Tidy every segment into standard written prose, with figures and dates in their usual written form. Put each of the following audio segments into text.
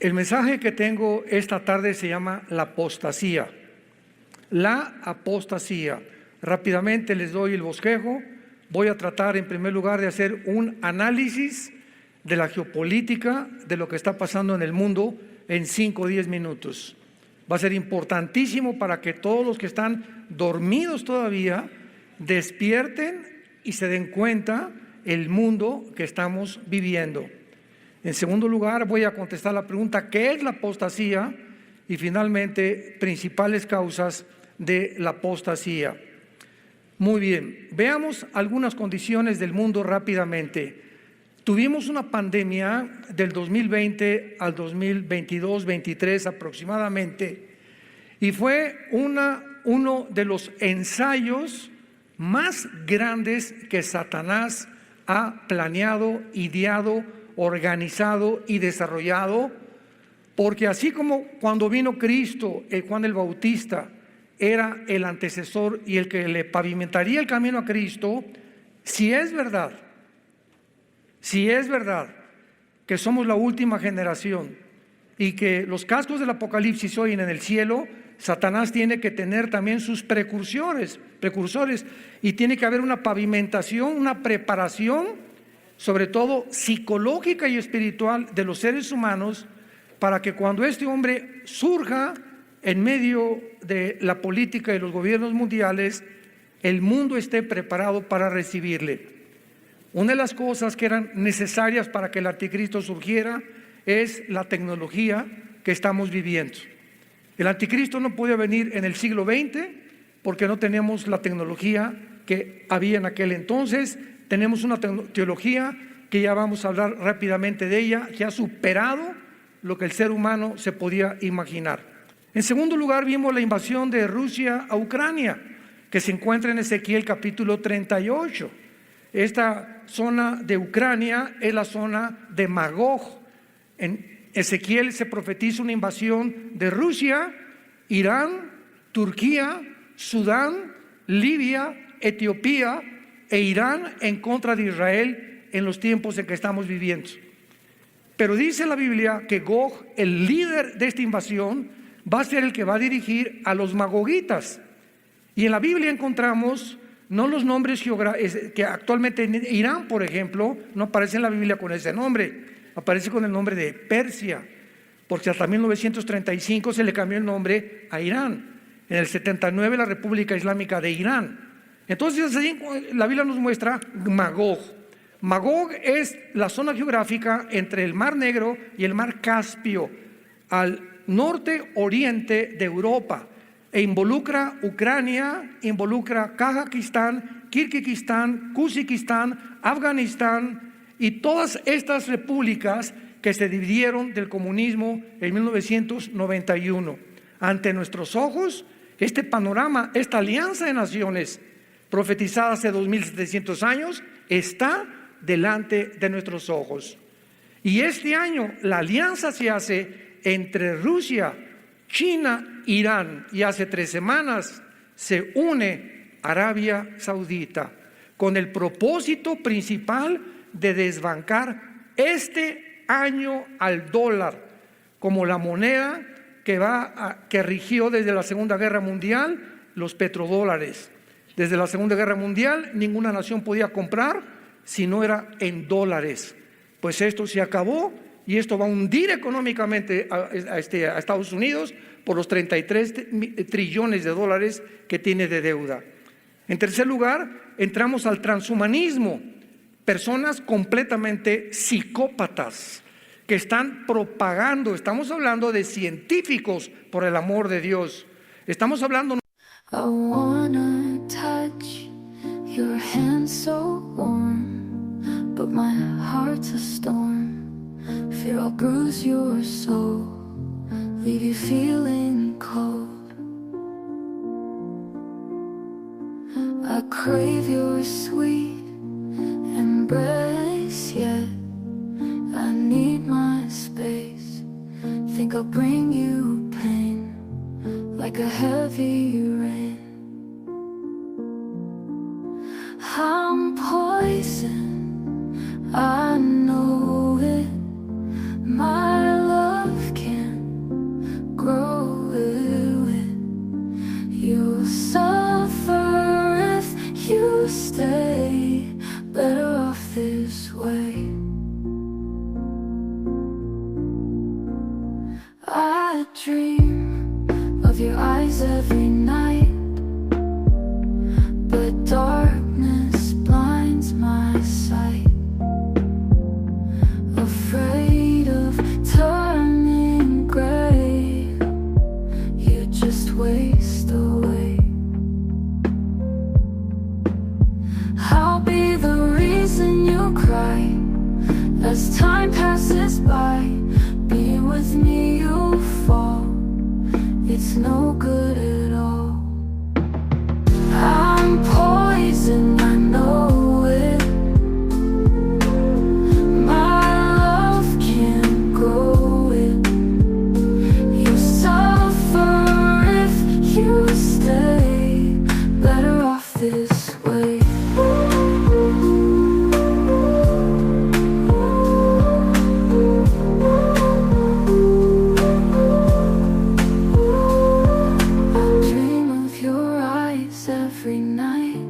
El mensaje que tengo esta tarde se llama la apostasía. La apostasía. Rápidamente les doy el bosquejo. Voy a tratar en primer lugar de hacer un análisis de la geopolítica, de lo que está pasando en el mundo en 5 o 10 minutos. Va a ser importantísimo para que todos los que están dormidos todavía despierten y se den cuenta el mundo que estamos viviendo. En segundo lugar, voy a contestar la pregunta, ¿qué es la apostasía? Y finalmente, principales causas de la apostasía. Muy bien, veamos algunas condiciones del mundo rápidamente. Tuvimos una pandemia del 2020 al 2022-23 aproximadamente, y fue uno de los ensayos más grandes que Satanás ha planeado, ideado, organizado y desarrollado, porque así como cuando vino Cristo, Juan el Bautista era el antecesor y el que le pavimentaría el camino a Cristo, si es verdad que somos la última generación y que los cascos del Apocalipsis se oyen en el cielo, Satanás tiene que tener también sus precursores, y tiene que haber una pavimentación, una preparación, sobre todo psicológica y espiritual de los seres humanos, para que cuando este hombre surja en medio de la política y los gobiernos mundiales, el mundo esté preparado para recibirle. Una de las cosas que eran necesarias para que el anticristo surgiera es la tecnología que estamos viviendo. El anticristo no podía venir en el siglo XX porque no tenemos la tecnología que había en aquel entonces. Tenemos una teología que ya vamos a hablar rápidamente de ella, que ha superado lo que el ser humano se podía imaginar. En segundo lugar, vimos la invasión de Rusia a Ucrania, que se encuentra en Ezequiel capítulo 38. Esta zona de Ucrania es la zona de Magog. En Ezequiel se profetiza una invasión de Rusia, Irán, Turquía, Sudán, Libia, Etiopía e Irán en contra de Israel en los tiempos en que estamos viviendo. Pero dice la Biblia que Gog, el líder de esta invasión, va a ser el que va a dirigir a los magogitas. Y en la Biblia encontramos no los nombres que actualmente en Irán, por ejemplo, no aparece en la Biblia con ese nombre, aparece con el nombre de Persia, porque hasta 1935 se le cambió el nombre a Irán. En el 79 la República Islámica de Irán. Entonces la Biblia nos muestra Magog. Magog es la zona geográfica entre el Mar Negro y el Mar Caspio, al norte oriente de Europa, e involucra Ucrania, involucra Kazajistán, Kirguistán, Kuzikistán, Afganistán y todas estas repúblicas que se dividieron del comunismo en 1991. Ante nuestros ojos, este panorama, esta alianza de naciones profetizada hace 2700 años, está delante de nuestros ojos. Y este año la alianza se hace entre Rusia, China, Irán, y hace 3 semanas se une Arabia Saudita con el propósito principal de desbancar este año al dólar como la moneda que rigió desde la Segunda Guerra Mundial, los petrodólares. Desde la Segunda Guerra Mundial ninguna nación podía comprar si no era en dólares. Pues esto se acabó y esto va a hundir económicamente a Estados Unidos por los 33 trillones de dólares que tiene de deuda. En tercer lugar, entramos al transhumanismo. Personas completamente psicópatas que están propagando, estamos hablando de científicos, por el amor de Dios. Estamos hablando... I wanna touch your hand so warm, but my heart's a storm. Fear I'll bruise your soul, leave you feeling cold. I crave your sweet embrace, yet I need my space. Think I'll bring you pain like a heavy rain. I'm poison, I know it. My love suffer if you stay. Better off this way. I dream of your eyes every night, but darkness blinds my sight. Afraid of turning gray, you just waste away. I'll be the reason you cry as time passes by. Being with me you fall, it's no good at all. I'm poison, I know it. My love can't grow it. You suffer if you stay. Better off this way. Every night,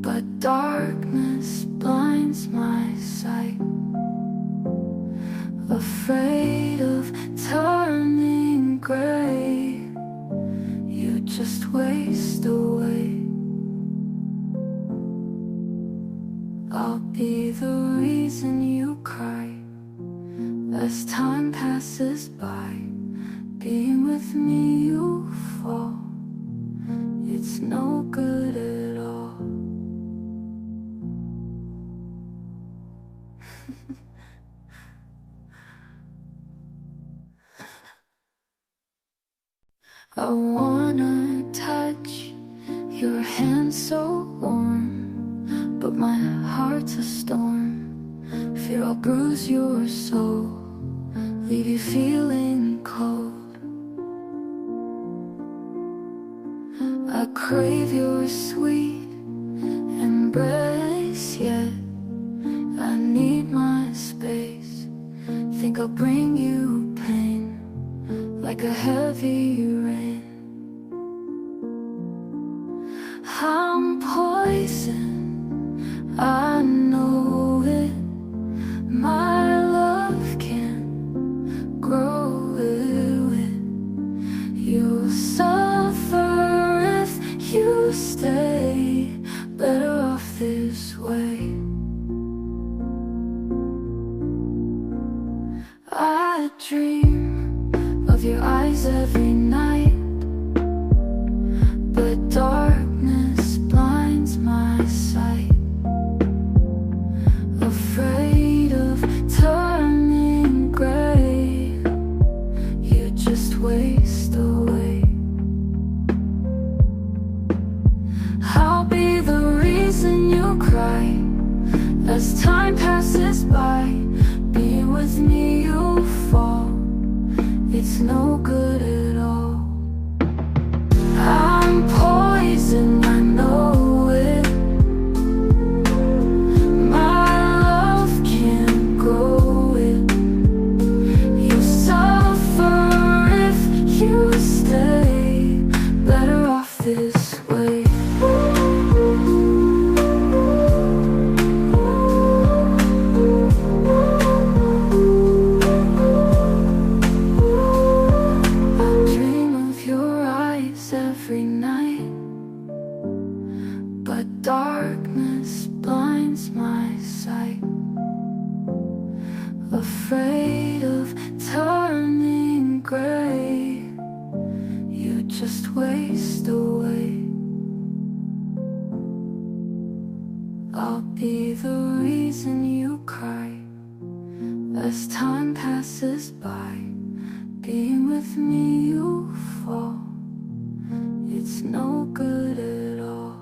but darkness blinds my sight. Afraid of turning gray, you just waste away. I'll be the reason you cry as time passes by. Being with me you fall, it's no good at all. I wanna touch your hand so warm, but my heart's a storm. Fear I'll bruise your soul, leave you feeling cold. I crave your sweet embrace, yet I need my space. Think I'll bring you pain like a heavy rain. I'm poison, I know it. My love can't grow it. You'll suffer if you stay. Better off this way. I dream of your eyes every night, but darkness blinds my sight. Afraid of turning gray, you just waste away. I'll be the reason you cry as time passes by. Being with me you fall, it's no good at all. I'm poison, I know it. My love can't grow it. You suffer if you stay. Better off this way. Every night, but darkness blinds my sight. Afraid of turning gray, you just waste away. I'll be the reason you cry as time passes by. Being with me you fall, it's no good at all.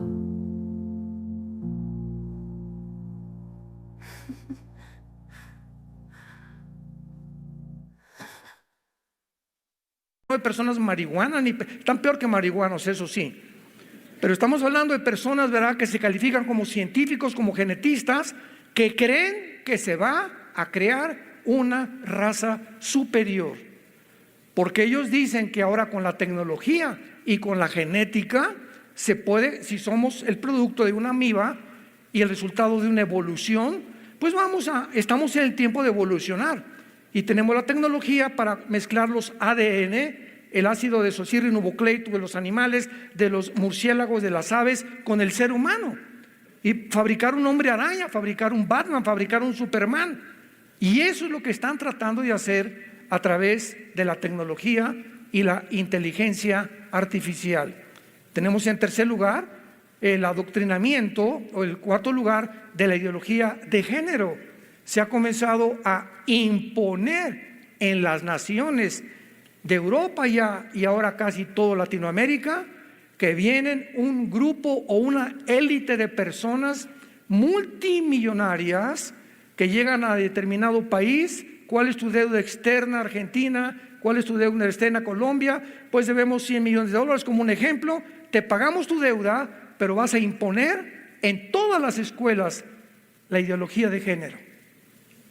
No hay personas marihuanas, ni están peor que marihuanos, eso sí. Pero estamos hablando de personas, ¿verdad?, que se califican como científicos, como genetistas, que creen que se va a crear una raza superior. porque ellos dicen que ahora con la tecnología y con la genética se puede, si somos el producto de una amiba y el resultado de una evolución, pues estamos en el tiempo de evolucionar y tenemos la tecnología para mezclar los ADN, el ácido desoxirribonucleico de los animales, de los murciélagos, de las aves, con el ser humano y fabricar un hombre araña, fabricar un Batman, fabricar un Superman. Y eso es lo que están tratando de hacer a través de la tecnología y la inteligencia artificial. Tenemos en tercer lugar el adoctrinamiento, o el cuarto lugar, de la ideología de género. Se ha comenzado a imponer en las naciones de Europa y ahora casi toda Latinoamérica, que vienen un grupo o una élite de personas multimillonarias que llegan a determinado país. ¿Cuál es tu deuda externa, Argentina? ¿Cuál es tu deuda externa, Colombia? Pues debemos 100 millones de dólares como un ejemplo. Te pagamos tu deuda, pero vas a imponer en todas las escuelas la ideología de género.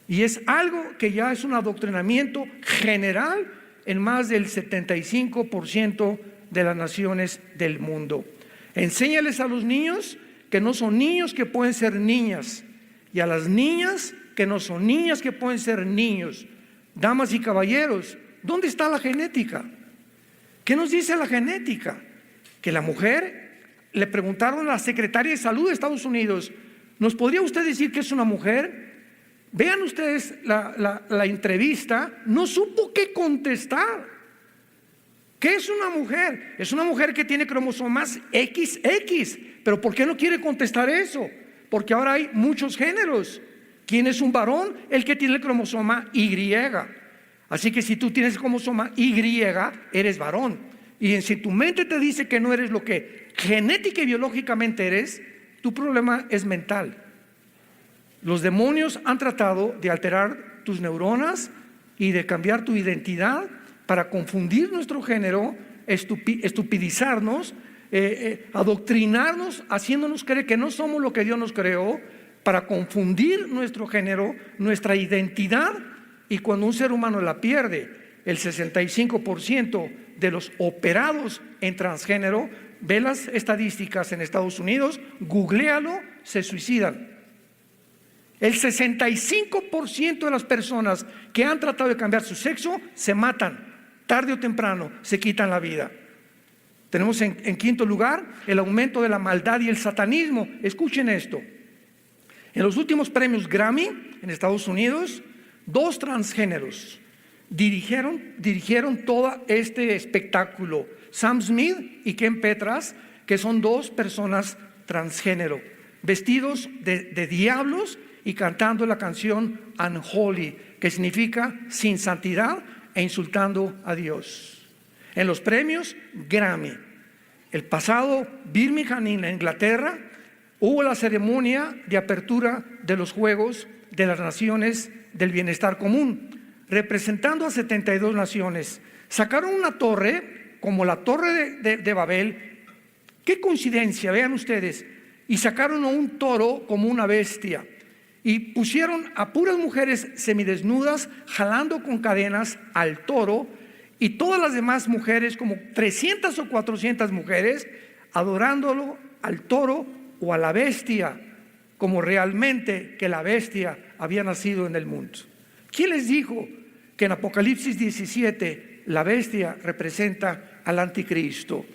Y es algo que ya es un adoctrinamiento general en más del 75% de las naciones del mundo. Enséñales a los niños que no son niños, que pueden ser niñas, y a las niñas que no son niñas, que pueden ser niños. Damas y caballeros, ¿dónde está la genética? ¿Qué nos dice la genética? Que la mujer, le preguntaron a la secretaria de salud de Estados Unidos, ¿nos podría usted decir que es una mujer? Vean ustedes la entrevista, no supo qué contestar. ¿Qué es una mujer? Es una mujer que tiene cromosomas XX, pero ¿por qué no quiere contestar eso? Porque ahora hay muchos géneros. ¿Quién es un varón? El que tiene el cromosoma Y. Así que si tú tienes el cromosoma Y, eres varón. Y si tu mente te dice que no eres lo que genética y biológicamente eres, tu problema es mental. Los demonios han tratado de alterar tus neuronas y de cambiar tu identidad para confundir nuestro género, estupidizarnos, adoctrinarnos, haciéndonos creer que no somos lo que Dios nos creó, para confundir nuestro género, nuestra identidad. Y cuando un ser humano la pierde, el 65% de los operados en transgénero, ve las estadísticas en Estados Unidos, googléalo, se suicidan. El 65% de las personas que han tratado de cambiar su sexo se matan, tarde o temprano se quitan la vida. Tenemos en quinto lugar el aumento de la maldad y el satanismo. Escuchen esto. En los últimos premios Grammy en Estados Unidos, 2 transgéneros dirigieron todo este espectáculo. Sam Smith y Ken Petras, que son 2 personas transgénero, vestidos de diablos y cantando la canción Unholy, que significa sin santidad, e insultando a Dios. En los premios Grammy, el pasado Birmingham, en Inglaterra, hubo la ceremonia de apertura de los Juegos de las Naciones del Bienestar Común, representando a 72 naciones. Sacaron una torre, como la Torre de Babel. Qué coincidencia, vean ustedes. Y sacaron a un toro como una bestia. Y pusieron a puras mujeres semidesnudas jalando con cadenas al toro, y todas las demás mujeres, como 300 o 400 mujeres, adorándolo al toro o a la bestia, como realmente que la bestia había nacido en el mundo. ¿Quién les dijo que en Apocalipsis 17 la bestia representa al anticristo?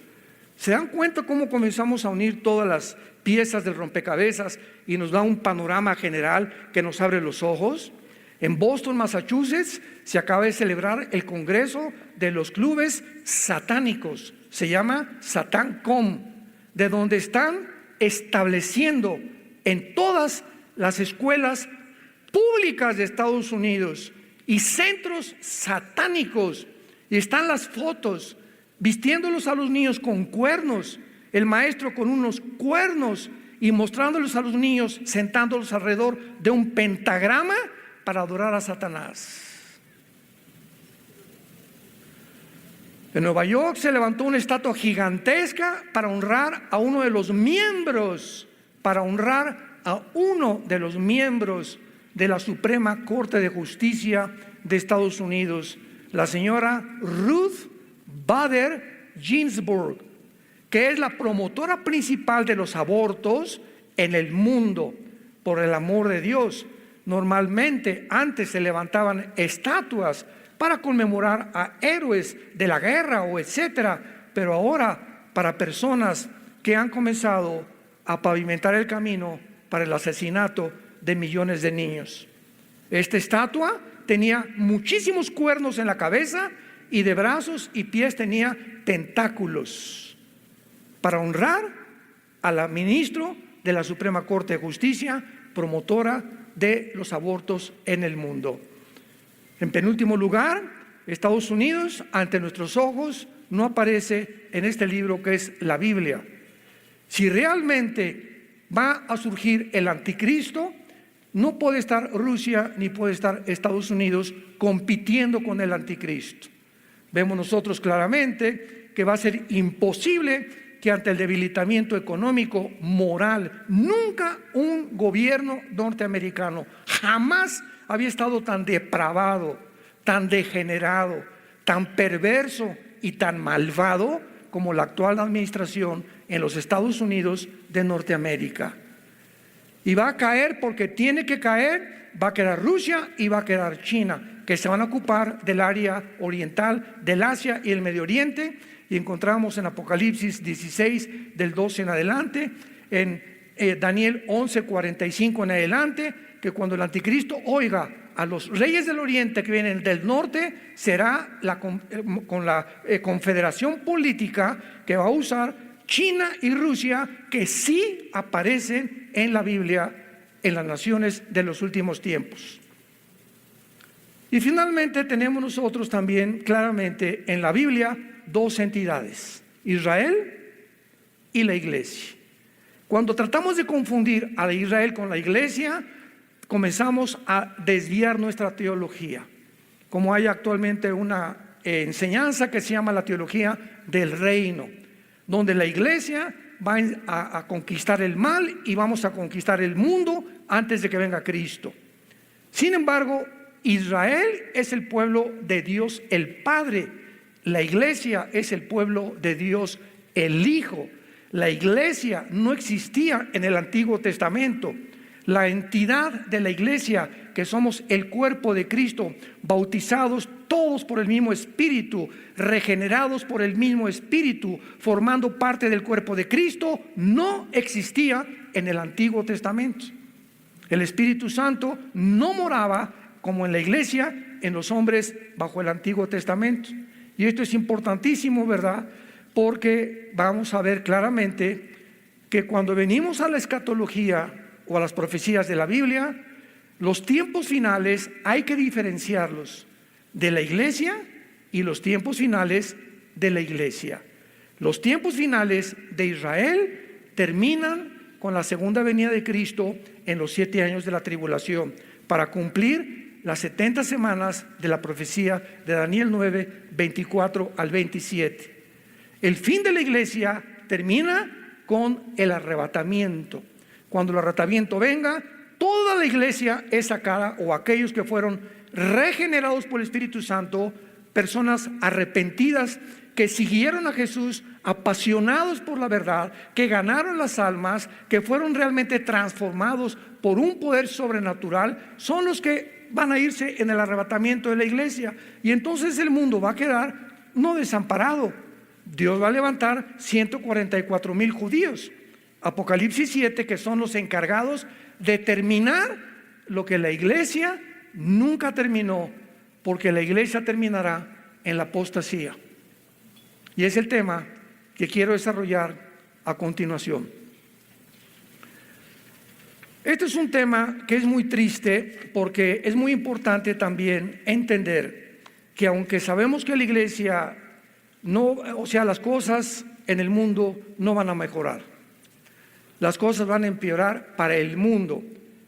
¿Se dan cuenta cómo comenzamos a unir todas las piezas del rompecabezas y nos da un panorama general que nos abre los ojos? En Boston, Massachusetts, se acaba de celebrar el Congreso de los Clubes Satánicos. Se llama SatanCon, de donde están estableciendo en todas las escuelas públicas de Estados Unidos y centros satánicos. Y están las fotos, vistiéndolos a los niños con cuernos, el maestro con unos cuernos, y mostrándolos a los niños, sentándolos alrededor de un pentagrama para adorar a Satanás. En Nueva York se levantó una estatua gigantesca para honrar a uno de los miembros, de la Suprema Corte de Justicia de Estados Unidos. la señora Ruth Bader Ginsburg, que es la promotora principal de los abortos en el mundo, por el amor de Dios. Normalmente antes se levantaban estatuas para conmemorar a héroes de la guerra o etcétera, pero ahora para personas que han comenzado a pavimentar el camino para el asesinato de millones de niños. Esta estatua tenía muchísimos cuernos en la cabeza y de brazos y pies tenía tentáculos para honrar a la ministra de la Suprema Corte de Justicia, promotora de los abortos en el mundo. En penúltimo lugar, Estados Unidos, ante nuestros ojos, no aparece en este libro que es la Biblia. Si realmente va a surgir el anticristo, no puede estar Rusia ni puede estar Estados Unidos compitiendo con el anticristo. Vemos nosotros claramente que va a ser imposible que ante el debilitamiento económico, moral, nunca un gobierno norteamericano jamás había estado tan depravado, tan degenerado, tan perverso y tan malvado como la actual administración en los Estados Unidos de Norteamérica. Y va a caer porque tiene que caer, va a quedar Rusia y va a quedar China, que se van a ocupar del área oriental, del Asia y el Medio Oriente. Y encontramos en Apocalipsis 16 del 12 en adelante, en Daniel 11, 45 en adelante, que cuando el anticristo oiga a los reyes del oriente que vienen del norte, será con la confederación política que va a usar China y Rusia, que sí aparecen en la Biblia, en las naciones de los últimos tiempos. Y finalmente tenemos nosotros también claramente en la Biblia dos entidades, Israel y la iglesia. Cuando tratamos de confundir a Israel con la iglesia, comenzamos a desviar nuestra teología. Como hay actualmente una enseñanza que se llama la teología del reino, donde la iglesia va a conquistar el mal y vamos a conquistar el mundo antes de que venga Cristo. Sin embargo, Israel es el pueblo de Dios el Padre. La iglesia es el pueblo de Dios el Hijo. La iglesia no existía en el Antiguo Testamento. La entidad de la iglesia, que somos el cuerpo de Cristo, bautizados todos por el mismo Espíritu, regenerados por el mismo Espíritu, formando parte del cuerpo de Cristo, no existía en el Antiguo Testamento. El Espíritu Santo no moraba como en la iglesia, en los hombres bajo el Antiguo Testamento. Y esto es importantísimo, ¿verdad? Porque vamos a ver claramente que cuando venimos a la escatología o a las profecías de la Biblia, los tiempos finales hay que diferenciarlos de la iglesia y los tiempos finales de la iglesia. Los tiempos finales de Israel terminan con la segunda venida de Cristo en los 7 años de la tribulación, para cumplir las 70 semanas de la profecía de Daniel 9, 24 al 27. El fin de la iglesia termina con el arrebatamiento. Cuando el arrebatamiento venga, toda la iglesia es sacada, o aquellos que fueron regenerados por el Espíritu Santo, personas arrepentidas que siguieron a Jesús, apasionados por la verdad, que ganaron las almas, que fueron realmente transformados por un poder sobrenatural, son los que van a irse en el arrebatamiento de la iglesia. Y entonces el mundo va a quedar no desamparado. Dios va a levantar 144,000 judíos. Apocalipsis 7, que son los encargados de terminar lo que la iglesia nunca terminó, porque la iglesia terminará en la apostasía. Y es el tema que quiero desarrollar a continuación. Este es un tema que es muy triste, porque es muy importante también entender que aunque sabemos que la iglesia las cosas en el mundo no van a mejorar. Las cosas van a empeorar para el mundo.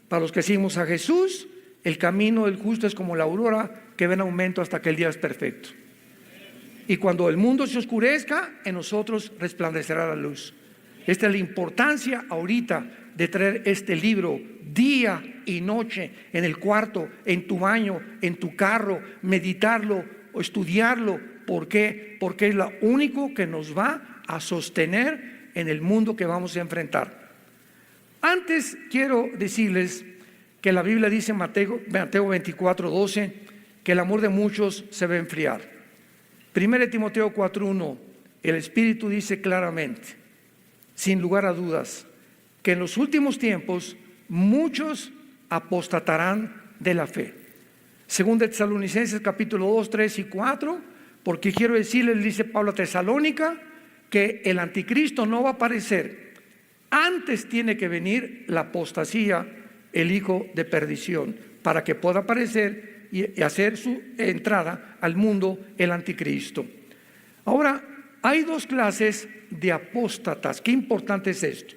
Para los que seguimos a Jesús, el camino del justo es como la aurora que va en aumento hasta que el día es perfecto. Y cuando el mundo se oscurezca, en nosotros resplandecerá la luz. Esta es la importancia ahorita de traer este libro día y noche en el cuarto, en tu baño, en tu carro, meditarlo o estudiarlo. ¿Por qué? Porque es lo único que nos va a sostener en el mundo que vamos a enfrentar. Antes quiero decirles que la Biblia dice en Mateo 24:12 que el amor de muchos se va a enfriar. 1 Timoteo 4:1, el Espíritu dice claramente, sin lugar a dudas, que en los últimos tiempos muchos apostatarán de la fe. 2 Tesalonicenses capítulo 2, 3 y 4, porque quiero decirles, dice Pablo a Tesalónica, que el anticristo no va a aparecer. Antes tiene que venir la apostasía, el hijo de perdición, para que pueda aparecer y hacer su entrada al mundo el anticristo. Ahora, hay dos clases de apóstatas. Qué importante es esto.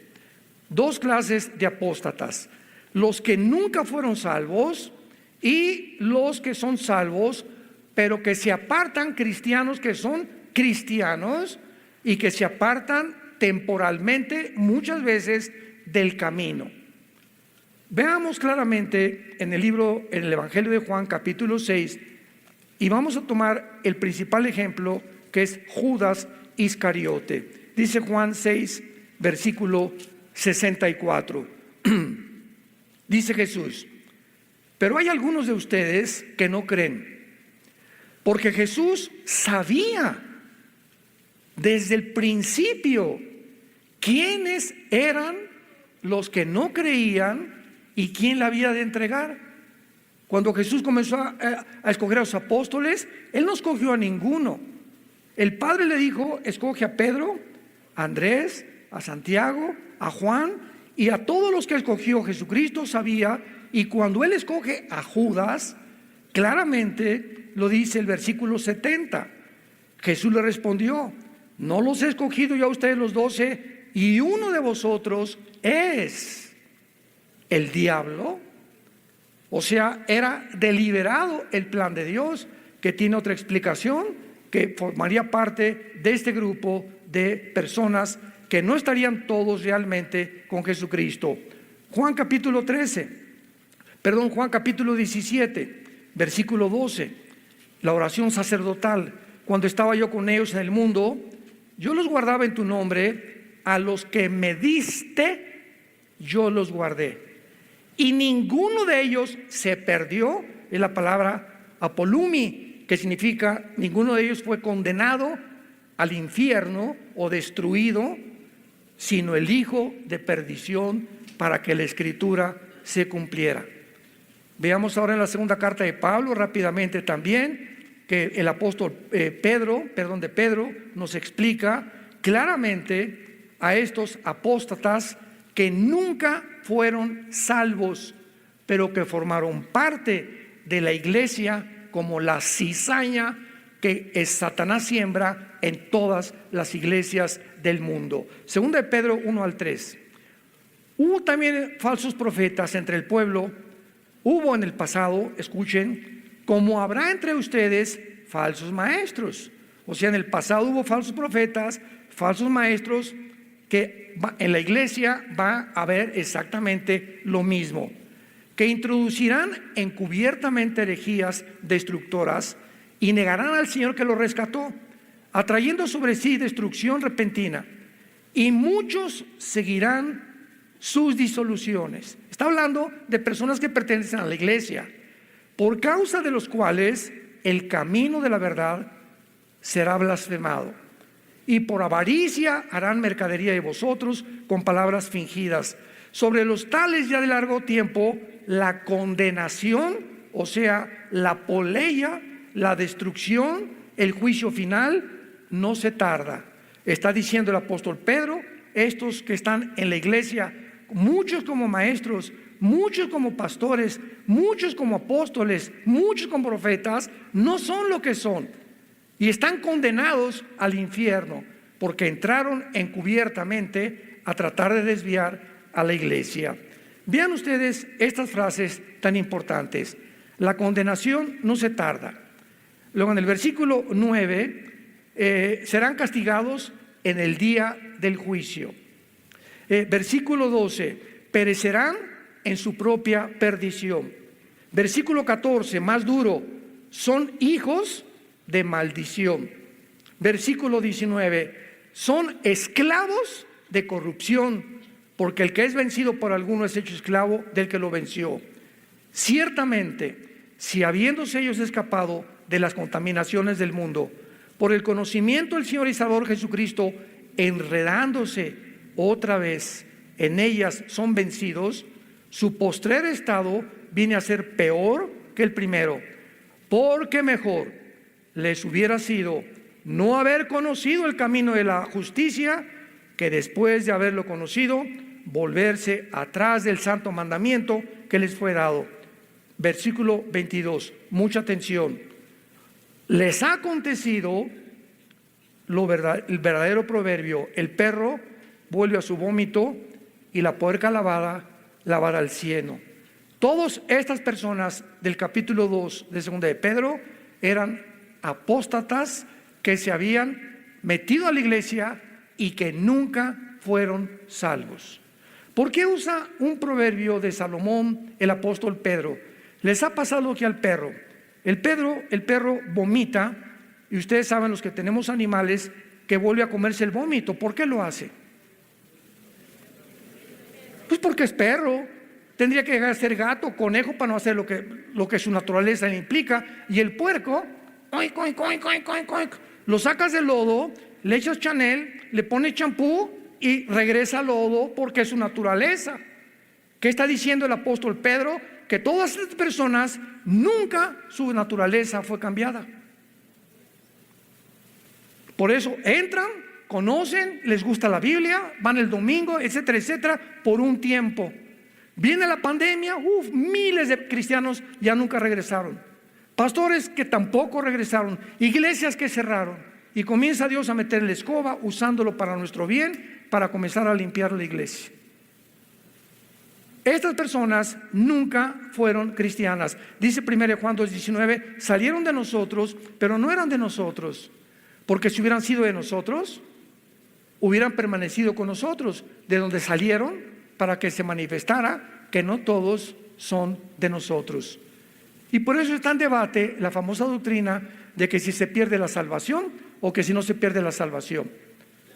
Dos clases de apóstatas: los que nunca fueron salvos y los que son salvos, pero que se apartan, cristianos que son cristianos y que se apartan temporalmente muchas veces del camino. Veamos claramente en el Evangelio de Juan capítulo 6, y vamos a tomar el principal ejemplo, que es Judas Iscariote. Dice Juan 6, versículo 64. Dice Jesús: pero hay algunos de ustedes que no creen, porque Jesús sabía desde el principio quiénes eran los que no creían y quién la había de entregar. Cuando Jesús comenzó a escoger a los apóstoles, Él no escogió a ninguno. El Padre le dijo: escoge a Pedro, a Andrés, a Santiago, a Juan, y a todos los que escogió Jesucristo sabía. Y cuando Él escoge a Judas, claramente lo dice el versículo 70. Jesús le respondió: no los he escogido yo a ustedes los 12, y uno de vosotros es el diablo. O sea, era deliberado el plan de Dios, que tiene otra explicación, que formaría parte de este grupo de personas que no estarían todos realmente con Jesucristo. Juan capítulo 17, versículo 12, la oración sacerdotal: cuando estaba yo con ellos en el mundo, yo los guardaba en tu nombre, a los que me diste, yo los guardé. Y ninguno de ellos se perdió. Es la palabra apolumi, que significa ninguno de ellos fue condenado al infierno o destruido, sino el hijo de perdición, para que la escritura se cumpliera. Veamos ahora en la segunda carta de Pablo rápidamente también, que el apóstol Pedro nos explica claramente a estos apóstatas que nunca fueron salvos, pero que formaron parte de la iglesia como la cizaña que Satanás siembra en todas las iglesias del mundo. Segunda de Pedro 1 al 3. Hubo también falsos profetas entre el pueblo. Hubo en el pasado, escuchen, como habrá entre ustedes falsos maestros. O sea, en el pasado hubo falsos profetas, falsos maestros, que en la iglesia va a haber exactamente lo mismo, que introducirán encubiertamente herejías destructoras y negarán al Señor que los rescató, atrayendo sobre sí destrucción repentina, y muchos seguirán sus disoluciones. Está hablando de personas que pertenecen a la iglesia, por causa de los cuales el camino de la verdad será blasfemado. Y por avaricia harán mercadería de vosotros con palabras fingidas. Sobre los tales ya de largo tiempo la condenación, o sea, la poleia, la destrucción, el juicio final, no se tarda. Está diciendo el apóstol Pedro: estos que están en la iglesia, muchos como maestros, muchos como pastores, muchos como apóstoles, muchos como profetas, no son lo que son. Y están condenados al infierno porque entraron encubiertamente a tratar de desviar a la iglesia. Vean ustedes estas frases tan importantes. La condenación no se tarda. Luego en el versículo 9, serán castigados en el día del juicio. Versículo 12, perecerán en su propia perdición. Versículo 14, más duro, son hijos de maldición. Versículo 19, son esclavos de corrupción, porque el que es vencido por alguno es hecho esclavo del que lo venció. Ciertamente, si habiéndose ellos escapado de las contaminaciones del mundo, por el conocimiento del Señor y Salvador Jesucristo, enredándose otra vez en ellas son vencidos, su postrer estado viene a ser peor que el primero, porque mejor les hubiera sido no haber conocido el camino de la justicia, que después de haberlo conocido, volverse atrás del santo mandamiento que les fue dado. Versículo 22, mucha atención. Les ha acontecido el verdadero proverbio: el perro vuelve a su vómito y la puerca lavada al cieno. Todas estas personas del capítulo 2 de 2 de Pedro eran apóstatas que se habían metido a la iglesia y que nunca fueron salvos. ¿Por qué usa un proverbio de Salomón el apóstol Pedro? Les ha pasado lo que al perro. El perro vomita, y ustedes saben, los que tenemos animales, que vuelve a comerse el vómito. ¿Por qué lo hace? Pues porque es perro. Tendría que llegar a ser gato, conejo, para no hacer lo que su naturaleza le implica. Y el puerco, oink, oink, oink, oink, oink, oink, lo sacas del lodo, le echas Chanel, le pones champú y regresa al lodo, porque es su naturaleza. ¿Qué está diciendo el apóstol Pedro? Que todas estas personas nunca su naturaleza fue cambiada. Por eso entran, conocen, les gusta la Biblia, van el domingo, etcétera, etcétera, por un tiempo. Viene la pandemia, miles de cristianos ya nunca regresaron. Pastores que tampoco regresaron, iglesias que cerraron. Y comienza Dios a meter la escoba, usándolo para nuestro bien, para comenzar a limpiar la iglesia. Estas personas nunca fueron cristianas. Dice 1 Juan 2:19, salieron de nosotros, pero no eran de nosotros, porque si hubieran sido de nosotros, hubieran permanecido con nosotros. De donde salieron, para que se manifestara que no todos son de nosotros. Y por eso está en debate la famosa doctrina de que si se pierde la salvación o que si no se pierde la salvación.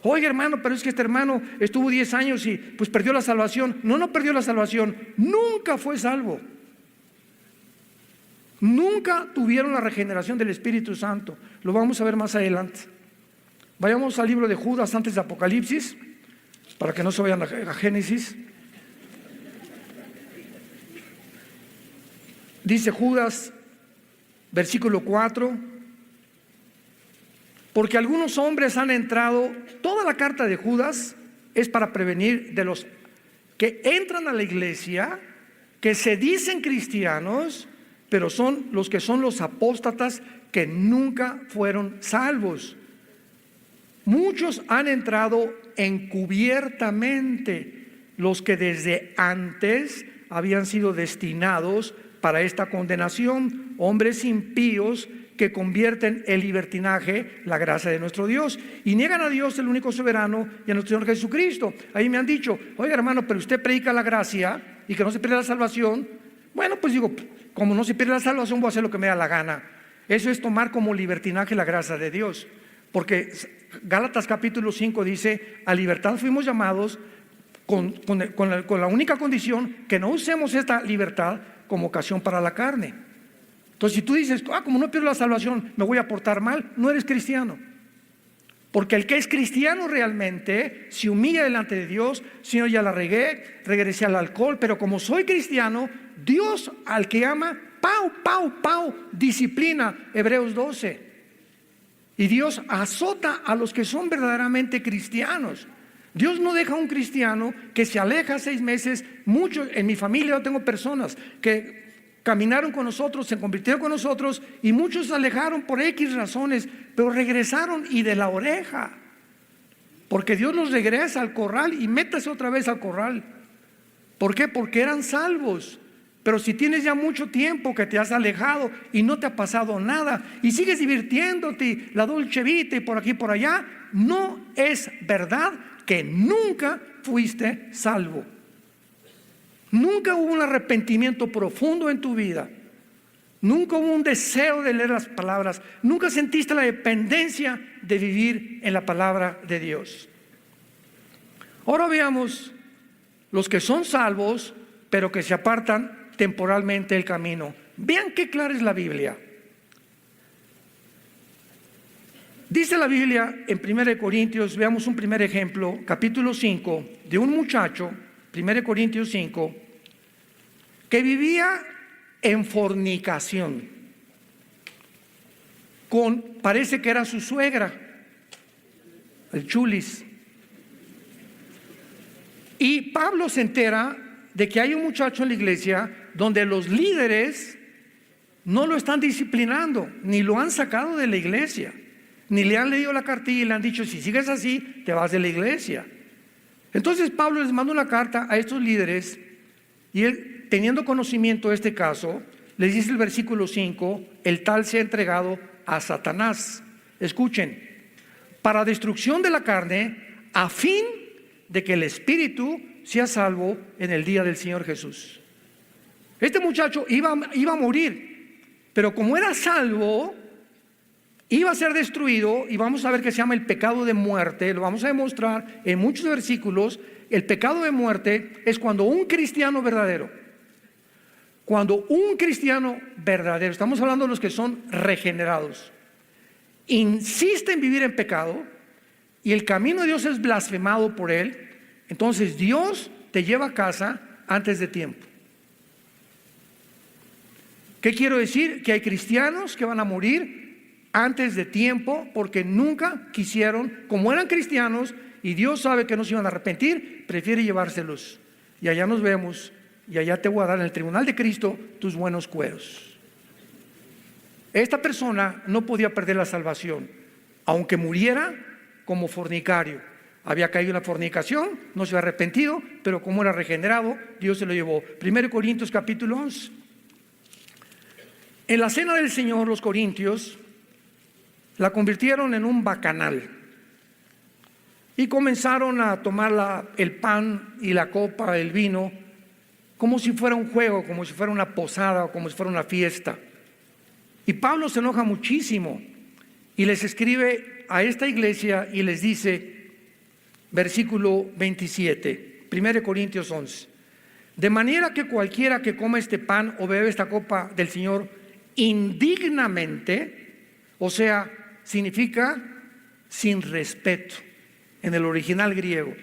Oye, hermano, pero es que este hermano estuvo 10 años y pues perdió la salvación. No perdió la salvación, nunca fue salvo. Nunca tuvieron la regeneración del Espíritu Santo. Lo vamos a ver más adelante. Vayamos al libro de Judas antes de Apocalipsis, para que no se vayan a Génesis. Dice Judas, versículo 4: porque algunos hombres han entrado. Toda la carta de Judas es para prevenir de los que entran a la iglesia, que se dicen cristianos, pero son los apóstatas que nunca fueron salvos. Muchos han entrado encubiertamente, los que desde antes habían sido destinados para esta condenación, hombres impíos que convierten el libertinaje la gracia de nuestro Dios y niegan a Dios, el único soberano, y a nuestro Señor Jesucristo. Ahí me han dicho: oiga, hermano, pero usted predica la gracia y que no se pierde la salvación. Bueno, pues digo, como no se pierde la salvación, voy a hacer lo que me da la gana. Eso es tomar como libertinaje la gracia de Dios, porque Gálatas capítulo 5 dice: a libertad fuimos llamados, con la única condición que no usemos esta libertad como ocasión para la carne. Entonces, si tú dices: como no pierdo la salvación, me voy a portar mal, no eres cristiano. Porque el que es cristiano realmente se humilla delante de Dios. Señor, ya la regué, regresé al alcohol, pero como soy cristiano, Dios al que ama, disciplina. Hebreos 12. Y Dios azota a los que son verdaderamente cristianos. Dios no deja a un cristiano que se aleja 6 meses. Muchos, en mi familia yo tengo personas que caminaron con nosotros, se convirtieron con nosotros, y muchos se alejaron por X razones, pero regresaron y de la oreja, porque Dios los regresa al corral y métase otra vez al corral. ¿Por qué? Porque eran salvos. Pero si tienes ya mucho tiempo que te has alejado y no te ha pasado nada y sigues divirtiéndote, la dolce vita y por aquí y por allá, no es verdad que nunca fuiste salvo. Nunca hubo un arrepentimiento profundo en tu vida. Nunca hubo un deseo de leer las palabras. Nunca sentiste la dependencia de vivir en la palabra de Dios. Ahora veamos los que son salvos, pero que se apartan temporalmente del camino. Vean qué clara es la Biblia. Dice la Biblia en 1 Corintios, veamos un primer ejemplo, capítulo 5, de un muchacho, 1 Corintios 5, que vivía en fornicación parece que era su suegra, el chulis. Y Pablo se entera de que hay un muchacho en la iglesia donde los líderes no lo están disciplinando, ni lo han sacado de la iglesia, ni le han leído la cartilla y le han dicho: si sigues así, te vas de la iglesia. Entonces Pablo les manda una carta a estos líderes, y él, teniendo conocimiento de este caso, les dice el versículo 5: el tal se ha entregado a Satanás. Escuchen: para destrucción de la carne, a fin de que el espíritu sea salvo en el día del Señor Jesús. Este muchacho iba a morir, pero como era salvo, iba a ser destruido. Y vamos a ver que se llama el pecado de muerte. Lo vamos a demostrar en muchos versículos. El pecado de muerte es cuando un cristiano verdadero, estamos hablando de los que son regenerados, insiste en vivir en pecado y el camino de Dios es blasfemado por él, entonces Dios te lleva a casa antes de tiempo. ¿Qué quiero decir? Que hay cristianos que van a morir antes de tiempo porque nunca quisieron, como eran cristianos y Dios sabe que no se iban a arrepentir, prefiere llevárselos. Y allá nos vemos, y allá te voy a dar en el tribunal de Cristo tus buenos cueros. Esta persona no podía perder la salvación, aunque muriera como fornicario. Había caído en la fornicación, no se había arrepentido, pero como era regenerado, Dios se lo llevó. 1 Corintios capítulo 11. En la cena del Señor, los corintios la convirtieron en un bacanal y comenzaron a tomar el pan y la copa, el vino, como si fuera un juego, como si fuera una posada o como si fuera una fiesta. Y Pablo se enoja muchísimo y les escribe a esta iglesia y les dice, versículo 27, 1 Corintios 11: de manera que cualquiera que coma este pan o bebe esta copa del Señor indignamente, o sea, significa sin respeto en el original griego,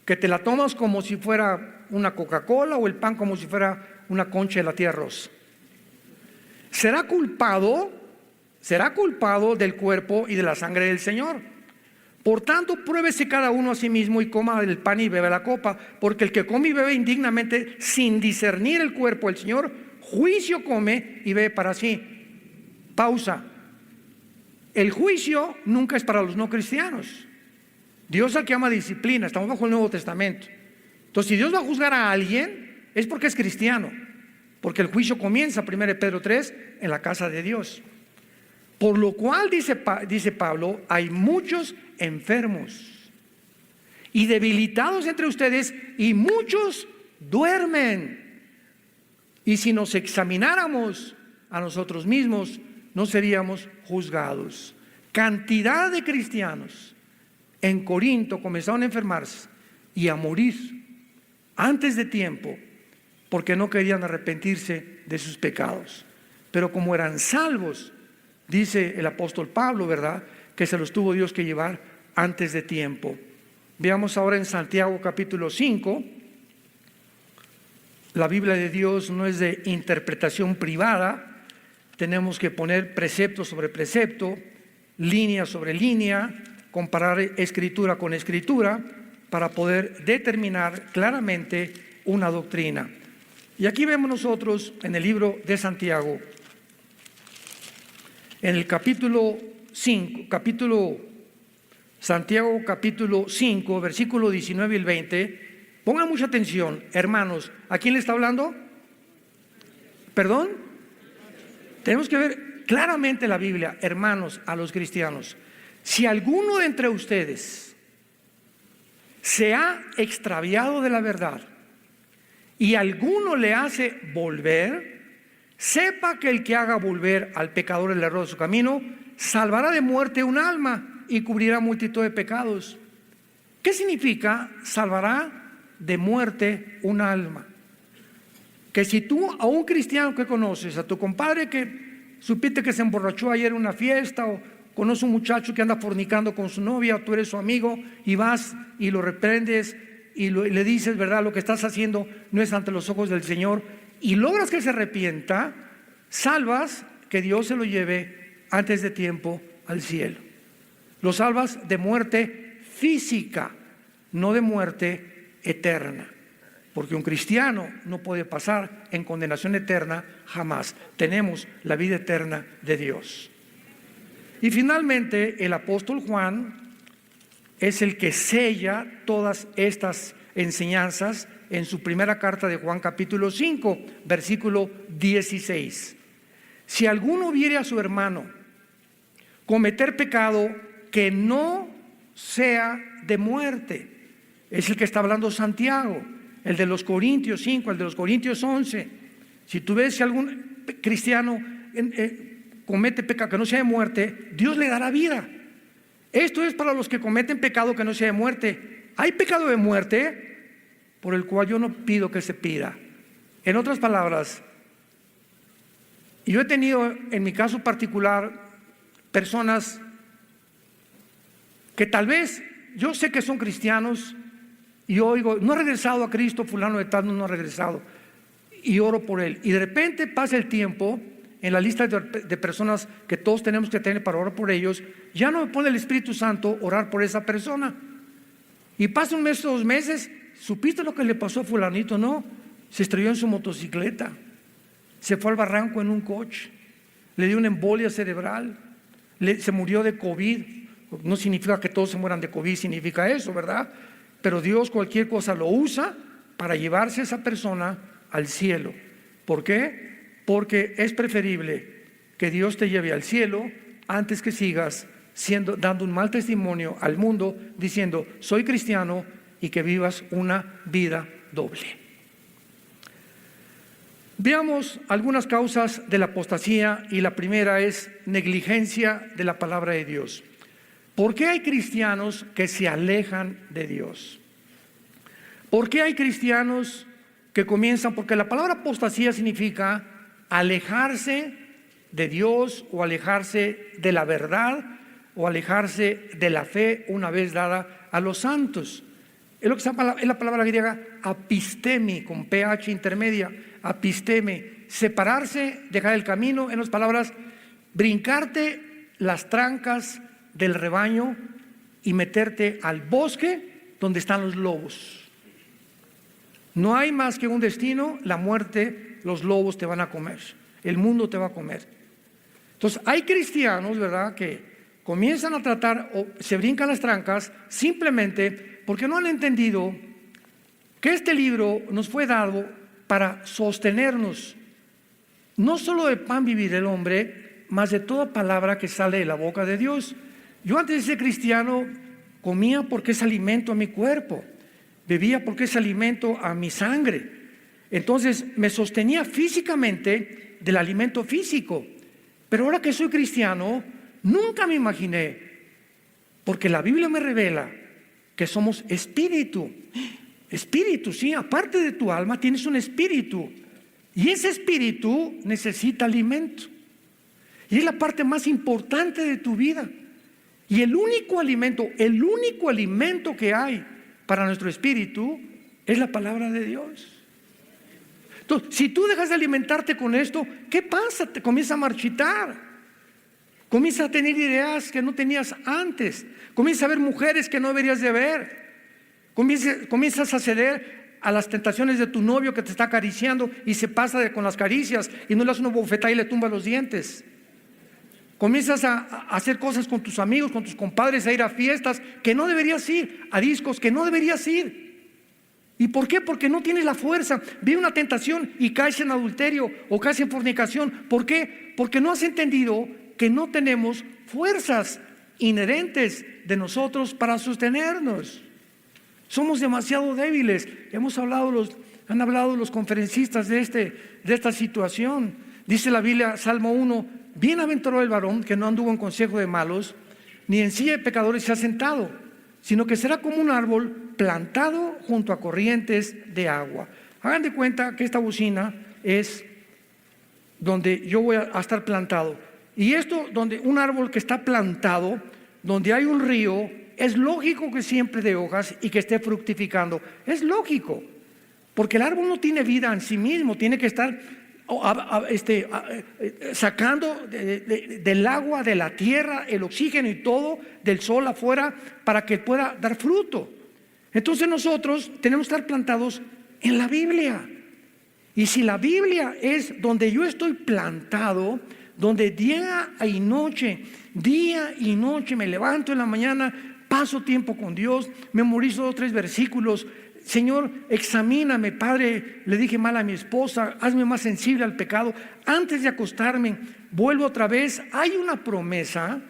que te la tomas como si fuera una Coca-Cola o el pan como si fuera una concha de la tía rosa, será culpado del cuerpo y de la sangre del Señor. Por tanto, pruébese cada uno a sí mismo y coma el pan y bebe la copa, porque el que come y bebe indignamente sin discernir el cuerpo del Señor, juicio come y bebe para sí. Pausa. El juicio nunca es para los no cristianos. Dios es el que ama disciplina, estamos bajo el Nuevo Testamento. Entonces, si Dios va a juzgar a alguien, es porque es cristiano, porque el juicio comienza, 1 Pedro 3, en la casa de Dios. Por lo cual, dice Pablo, hay muchos enfermos y debilitados entre ustedes, y muchos duermen. Y si nos examináramos a nosotros mismos, no seríamos juzgados. Cantidad de cristianos en Corinto comenzaron a enfermarse y a morir antes de tiempo porque no querían arrepentirse de sus pecados. Pero como eran salvos, dice el apóstol Pablo, ¿verdad?, que se los tuvo Dios que llevar antes de tiempo. Veamos ahora en Santiago capítulo 5. La Biblia de Dios no es de interpretación privada. Tenemos que poner precepto sobre precepto, línea sobre línea, comparar escritura con escritura para poder determinar claramente una doctrina. Y aquí vemos nosotros en el libro de Santiago, en el capítulo 5, Santiago capítulo 5, versículo 19 y el 20. Pongan mucha atención, hermanos. ¿A quién le está hablando? ¿Perdón? Tenemos que ver claramente la Biblia, hermanos, a los cristianos. Si alguno de entre ustedes se ha extraviado de la verdad y alguno le hace volver, sepa que el que haga volver al pecador el error de su camino, salvará de muerte un alma y cubrirá multitud de pecados. ¿Qué significa salvará de muerte un alma? Que si tú a un cristiano que conoces, a tu compadre que supiste que se emborrachó ayer en una fiesta, o conoces un muchacho que anda fornicando con su novia, tú eres su amigo y vas y lo reprendes y le dices, verdad, lo que estás haciendo no es ante los ojos del Señor, y logras que se arrepienta, salvas que Dios se lo lleve antes de tiempo al cielo. Lo salvas de muerte física, no de muerte eterna, porque un cristiano no puede pasar en condenación eterna jamás. Tenemos la vida eterna de Dios. Y finalmente el apóstol Juan es el que sella todas estas enseñanzas en su primera carta de Juan capítulo 5, versículo 16. Si alguno viere a su hermano cometer pecado que no sea de muerte, es el que está hablando Santiago, el de los Corintios 5, el de los Corintios 11. Si tú ves si algún cristiano comete pecado que no sea de muerte, Dios le dará vida. Esto es para los que cometen pecado que no sea de muerte. Hay pecado de muerte por el cual yo no pido que se pida. En otras palabras, yo he tenido en mi caso particular personas que tal vez yo sé que son cristianos y oigo, no ha regresado a Cristo, fulano de tal no ha regresado, y oro por él, y de repente pasa el tiempo en la lista de personas que todos tenemos que tener para orar por ellos, ya no me pone el Espíritu Santo orar por esa persona, y pasa un mes o 2 meses. ¿Supiste lo que le pasó a fulanito? No, se estrelló en su motocicleta, se fue al barranco en un coche, le dio una embolia cerebral, se murió de COVID. No significa que todos se mueran de COVID, significa eso, ¿verdad? Pero Dios cualquier cosa lo usa para llevarse a esa persona al cielo. ¿Por qué? Porque es preferible que Dios te lleve al cielo antes que sigas dando un mal testimonio al mundo diciendo soy cristiano y que vivas una vida doble. Veamos algunas causas de la apostasía, y la primera es negligencia de la palabra de Dios. ¿Por qué hay cristianos que se alejan de Dios? ¿Por qué hay cristianos que comienzan? Porque la palabra apostasía significa alejarse de Dios, o alejarse de la verdad, o alejarse de la fe una vez dada a los santos. Es lo que se llama, es la palabra griega apistemi, con ph intermedia, apisteme, separarse, dejar el camino, en otras palabras, brincarte las trancas del rebaño y meterte al bosque donde están los lobos. No hay más que un destino, la muerte, los lobos te van a comer, el mundo te va a comer. Entonces hay cristianos, ¿verdad?, que comienzan a tratar o se brincan las trancas simplemente porque no han entendido que este libro nos fue dado para sostenernos. No solo de pan vivirá el hombre, mas de toda palabra que sale de la boca de Dios. Yo antes de ser cristiano comía porque es alimento a mi cuerpo, bebía porque es alimento a mi sangre. Entonces me sostenía físicamente del alimento físico. Pero ahora que soy cristiano, nunca me imaginé, porque la Biblia me revela que somos espíritu. Espíritu, sí, aparte de tu alma tienes un espíritu, y ese espíritu necesita alimento, y es la parte más importante de tu vida. Y el único alimento que hay para nuestro espíritu es la palabra de Dios. Entonces, si tú dejas de alimentarte con esto, ¿qué pasa? Te comienza a marchitar, comienzas a tener ideas que no tenías antes, comienzas a ver mujeres que no deberías de ver, comienzas a ceder a las tentaciones de tu novio que te está acariciando y se pasa con las caricias y no le das una bofetada y le tumba los dientes. Comienzas a hacer cosas con tus amigos, con tus compadres, a ir a fiestas que no deberías ir, a discos que no deberías ir. ¿Y por qué? Porque no tienes la fuerza. Viene una tentación y caes en adulterio o caes en fornicación. ¿Por qué? Porque no has entendido que no tenemos fuerzas inherentes de nosotros para sostenernos. Somos demasiado débiles. Han hablado los conferencistas de esta situación. Dice la Biblia, Salmo 1, bienaventurado el varón que no anduvo en consejo de malos, ni en silla de pecadores se ha sentado, sino que será como un árbol plantado junto a corrientes de agua. Hagan de cuenta que esta bocina es donde yo voy a estar plantado. Y esto, donde un árbol que está plantado, donde hay un río, es lógico que siempre dé hojas y que esté fructificando. Es lógico, porque el árbol no tiene vida en sí mismo, tiene que estar sacando del agua, de la tierra, el oxígeno y todo, del sol afuera, para que pueda dar fruto. Entonces nosotros tenemos que estar plantados en la Biblia. Y si la Biblia es donde yo estoy plantado, donde día y noche me levanto en la mañana, paso tiempo con Dios, memorizo 2 o 3 versículos. Señor, examíname, Padre, le dije mal a mi esposa, hazme más sensible al pecado. Antes de acostarme, vuelvo otra vez. Hay una promesa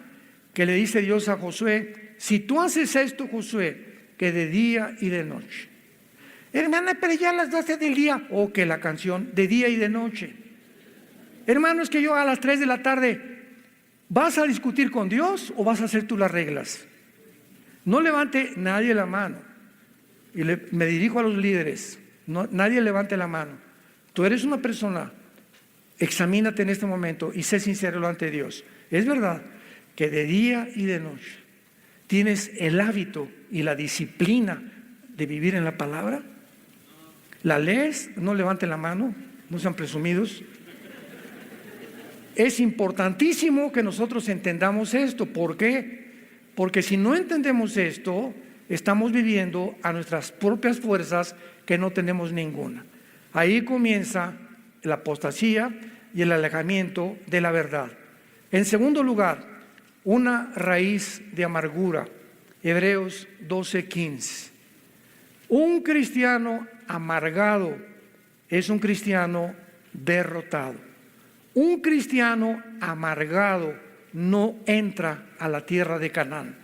que le dice Dios a Josué: si tú haces esto, Josué, que de día y de noche. Hermana, pero ya a las 12 del día, o que la canción, de día y de noche. Hermano, es que yo a las 3 de la tarde, ¿vas a discutir con Dios o vas a hacer tú las reglas? No levante nadie la mano. Y me dirijo a los líderes, nadie levante la mano. Tú eres una persona, examínate en este momento y sé sincero ante Dios. Es verdad que de día y de noche tienes el hábito y la disciplina de vivir en la palabra. ¿La lees? No levanten la mano, no sean presumidos. Es importantísimo que nosotros entendamos esto. ¿Por qué? Porque si no entendemos esto, estamos viviendo a nuestras propias fuerzas, que no tenemos ninguna. Ahí comienza la apostasía y el alejamiento de la verdad. En segundo lugar, una raíz de amargura. Hebreos 12:15. Un cristiano amargado es un cristiano derrotado. Un cristiano amargado no entra a la tierra de Canaán.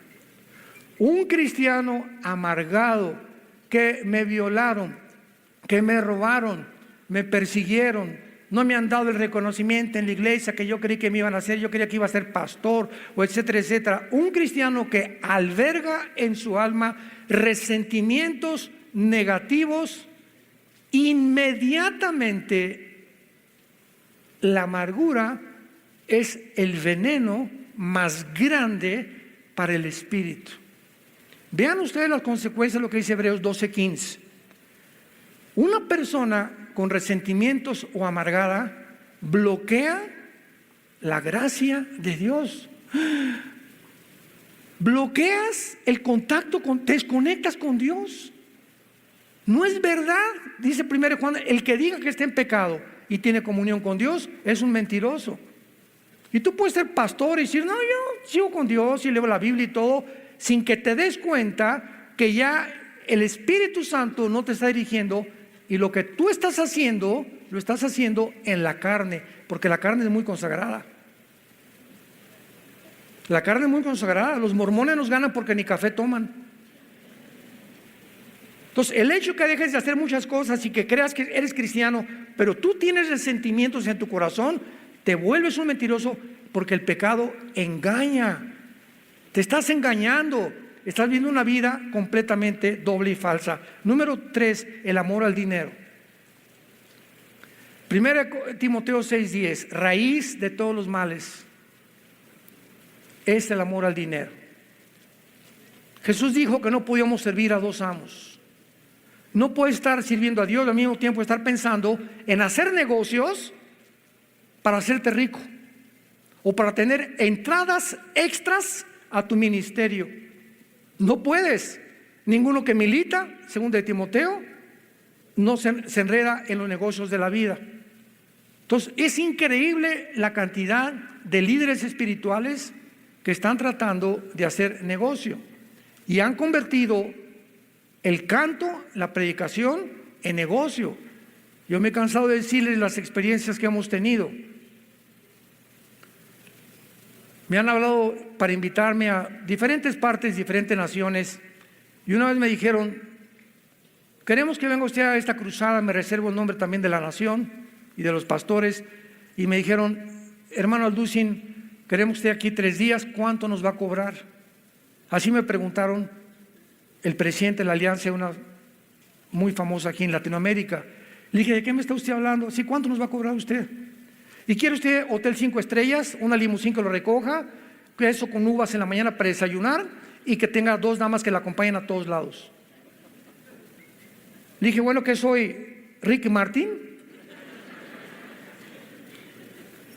Un cristiano amargado, que me violaron, que me robaron, me persiguieron, no me han dado el reconocimiento en la iglesia que yo creí que me iban a hacer, yo creía que iba a ser pastor, o etcétera, etcétera. Un cristiano que alberga en su alma resentimientos negativos, inmediatamente la amargura es el veneno más grande para el espíritu. Vean ustedes las consecuencias de lo que dice Hebreos 12:15. Una persona con resentimientos o amargada bloquea la gracia de Dios. Bloqueas el contacto, te desconectas con Dios. No es verdad, dice 1 Juan, el que diga que está en pecado y tiene comunión con Dios es un mentiroso. Y tú puedes ser pastor y decir, no, yo sigo con Dios y leo la Biblia y todo, sin que te des cuenta que ya el Espíritu Santo no te está dirigiendo, y lo que tú estás haciendo, lo estás haciendo en la carne, porque la carne es muy consagrada. La carne es muy consagrada. Los mormones nos ganan porque ni café toman. Entonces, el hecho que dejes de hacer muchas cosas y que creas que eres cristiano, pero tú tienes resentimientos en tu corazón, te vuelves un mentiroso, porque el pecado engaña. Te estás engañando, estás viviendo una vida completamente doble y falsa. Número 3, el amor al dinero. 1 Timoteo 6:10, raíz de todos los males es el amor al dinero. Jesús dijo que no podíamos servir a 2 amos. No puedes estar sirviendo a Dios y al mismo tiempo estar pensando en hacer negocios para hacerte rico o para tener entradas extras a tu ministerio. No puedes. Ninguno que milita, según de Timoteo, no se enreda en los negocios de la vida. Entonces, es increíble la cantidad de líderes espirituales que están tratando de hacer negocio y han convertido el canto, la predicación, en negocio. Yo me he cansado de decirles las experiencias que hemos tenido. Me han hablado para invitarme a diferentes partes, diferentes naciones, y una vez me dijeron, queremos que venga usted a esta cruzada, me reservo el nombre también de la nación y de los pastores, y me dijeron: hermano Alducin, queremos que esté aquí 3 días, ¿cuánto nos va a cobrar? Así me preguntaron el presidente de la Alianza, una muy famosa aquí en Latinoamérica. Le dije: ¿de qué me está usted hablando? Sí, ¿cuánto nos va a cobrar usted? ¿Y quiere usted hotel 5 estrellas, una limusín que lo recoja, queso con uvas en la mañana para desayunar y que tenga 2 damas que la acompañen a todos lados? Le dije: bueno, ¿qué soy? ¿Ricky Martin?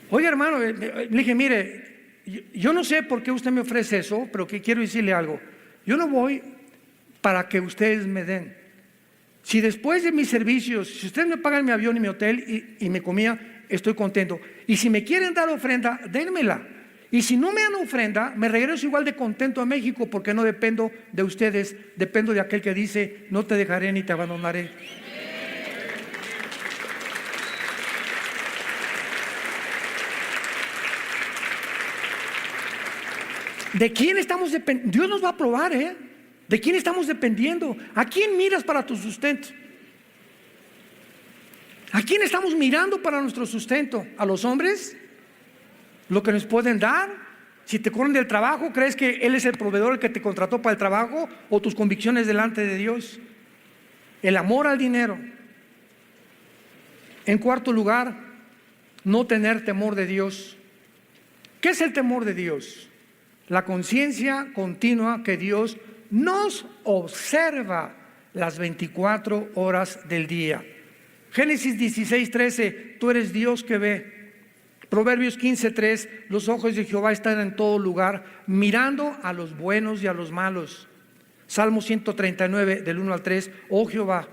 Oye, hermano, le dije: mire, yo no sé por qué usted me ofrece eso, pero que quiero decirle algo. Yo no voy para que ustedes me den. Si después de mis servicios, si ustedes me pagan mi avión y mi hotel y mi comida, estoy contento. Y si me quieren dar ofrenda, dénmela. Y si no me dan ofrenda, me regreso igual de contento a México, porque no dependo de ustedes, dependo de aquel que dice: no te dejaré ni te abandonaré. ¿De quién estamos dependiendo? Dios nos va a probar, ¿eh? ¿De quién estamos dependiendo? ¿A quién miras para tu sustento? ¿A quién estamos mirando para nuestro sustento? ¿A los hombres? ¿Lo que nos pueden dar? Si te corren del trabajo, ¿crees que Él es el proveedor, el que te contrató para el trabajo? ¿O tus convicciones delante de Dios? El amor al dinero. En cuarto lugar, no tener temor de Dios. ¿Qué es el temor de Dios? La conciencia continua que Dios nos observa las 24 horas del día. Génesis 16:13, tú eres Dios que ve. Proverbios 15:3, los ojos de Jehová están en todo lugar, mirando a los buenos y a los malos. Salmo 139, del 1 al 3, oh Jehová,